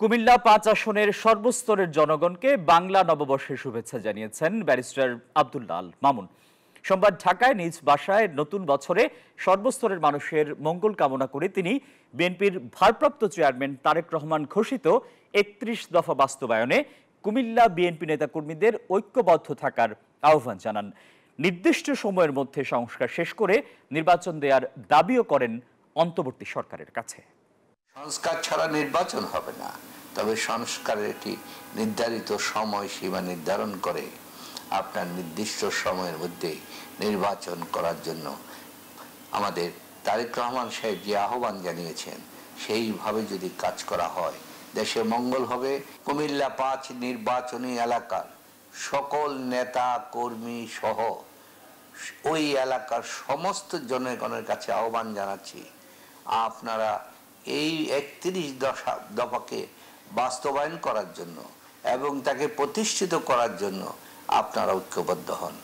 কুমিল্লা ৫ আসনের সর্বস্তরের জনগণকে বাংলা নববর্ষের শুভেচ্ছা জানিয়েছেন ব্যারিস্টার আব্দুল্লাহ আল মামুন। সোমবার ঢাকায় নিজ বাসায় নতুন বছরে সর্বস্তরের মানুষের মঙ্গল কামনা করে তিনি বিএনপির ভারপ্রাপ্ত চেয়ারম্যান তারেক রহমান ঘোষিত ৩১ দফা বাস্তবায়নে কুমিল্লা বিএনপি নেতাকর্মীদের ঐক্যবদ্ধ থাকার আহ্বান জানান। নির্দিষ্ট সময়ের মধ্যে সংস্কার শেষ করে নির্বাচন দেওয়ার দাবিও করেন অন্তর্বর্তী সরকারের কাছে। সংস্কার ছাড়া নির্বাচন হবে না, তবে সংস্কারের একটি নির্ধারিত সময়সীমা নির্ধারণ করে আপনার নির্দিষ্ট সময়ের মধ্যে নির্বাচন করার জন্য আমাদের তারেক রহমান সাহেব যে আহ্বান জানিয়েছেন সেইভাবে যদি কাজ করা হয় দেশের মঙ্গল হবে। কুমিল্লা ৫ নির্বাচনী এলাকার সকল নেতা কর্মী সহ ওই এলাকার সমস্ত জনগণের কাছে আহ্বান জানাচ্ছি, আপনারা এই ৩১ দফাকে বাস্তবায়ন করার জন্য এবং তাকে প্রতিষ্ঠিত করার জন্য আপনারা ঐক্যবদ্ধ হন।